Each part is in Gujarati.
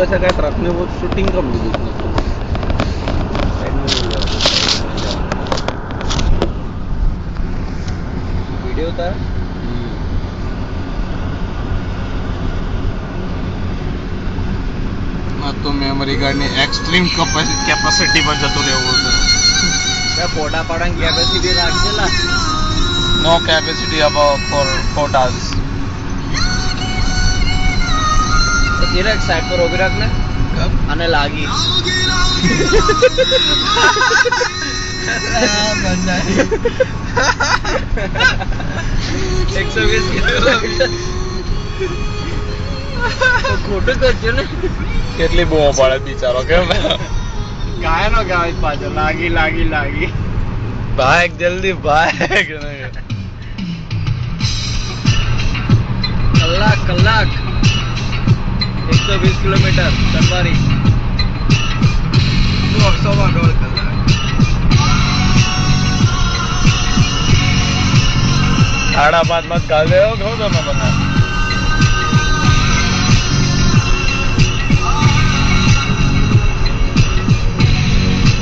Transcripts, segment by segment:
कसं काय ट्रकने वो शूटिंग कम ली वीडियो था તો મેમરી કાર્ડ ની એક્સ્ટ્રીમ કેપેસિટી પર જતો રહેવું છે ફોટા પાડવાની કેપેસિટી રાખજેલા નો કેપેસિટી અબાઉટ ફોર ફોટાસ direct साइड पर उभी रखने आने लागी 120 किलोमीटर ખોટું કરજો ને કેટલી બૂમો પાડે બિચારો કેમ ગાયનો ગાય પાછો લાગી લાગી લાગી ભાગ જલ્દી ભાગ કલાક કલાક 120 કિલોમીટર સવારી 1.5 કલાક 5:30 મત ગાલ દેવો કહું તમે બધા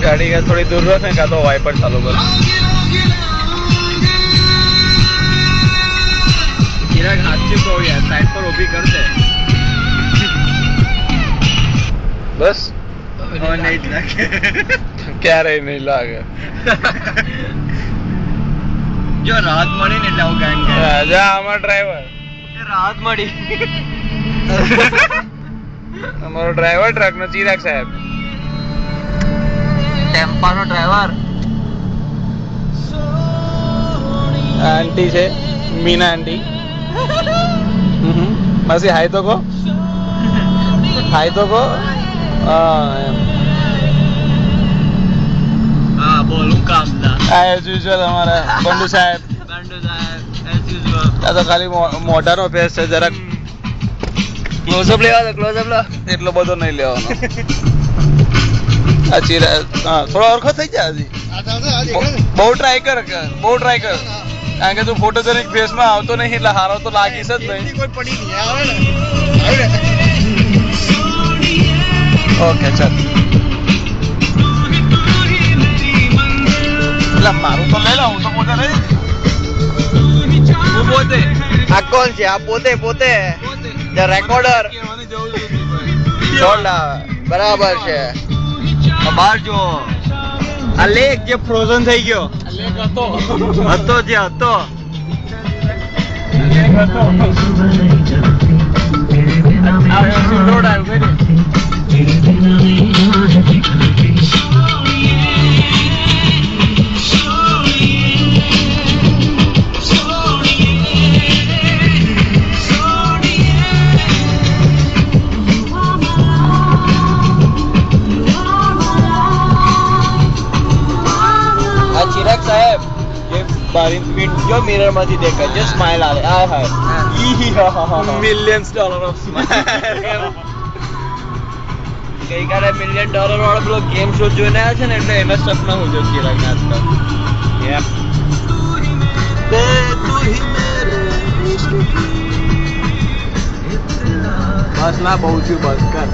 गाड़ी का थोड़ी दूर रखने का तो वाइपर चालू कर चिराग हाथ से हो गया साइड पर वो भी कर दे बस और नहीं लगे क्या रही नहीं लागे जो राहत मળી ને એટલે આવું ગાંગ જા અમારો ડ્રાઈવર એ રાહત મળી અમારો ડ્રાઈવર ટ્રક નો ચિરાગ સાહેબ टेम्पा नो ड्राइवर आंटी છે मीना आंटी માસી હાય તો કો हाँ बोलूं काम था એઝ યુઝ્યુઅલ અમારા બંડુ સાહેબ एज यूजुअल આ તો ખાલી મોઢાનો ફેસ છે જરાક ક્લોઝઅપ લેવા દો ક્લોઝઅપ લો એટલો બધો નહીં લેવાનો આ ચીરા હા થોડો ઓળખો થઈ જાય હજી બહુ ટ્રાય કર કારણ કે તું ફોટોજેનિક ફેસમાં આવતો નહીં એટલે હારો તો લાગીશ જ નહીં કોઈ પડી નહીં આવે ને ઓકે ચાલ એટલે મારું તો લઈ લા હું તો પોતે રહી હું પોતે આ કોણ છે આ પોતે ધ રેકોર્ડર છોડ બરાબર છે બહાર જો આ લેક જે ફ્રોઝન થઈ ગયો હતો चिराग साहेब ये बारी जो मिरर માંથી દેખાય જે સ્માઈલ આવે આ હાય મિલિયન્સ ડોલર ઓફ સ્માઈલ ગઈકાલે $1 મિલિયન વાળો પેલો ગેમ શો જોઈને આવ્યા છે ને એટલે એના સપના હું જો ચિરાગ ના આજકાલ બસ ના બહુ છું બસ કર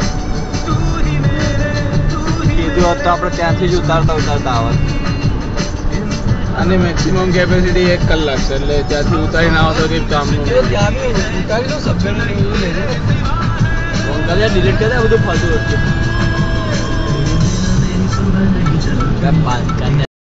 કીધું હોત તો આપણે ત્યાંથી જ ઉતારતા આવત અને મેક્સિમમ કેપેસિટી 1 કલાક છે એટલે ત્યાંથી ઉતારીને આવો તો કંઈ કામનું ઉતારી દો સબસ્ક્રાઇબ લેજો અંકલ ડિલીટ કરી દે બધું ફાલતુ વસ્તુ 5 કરને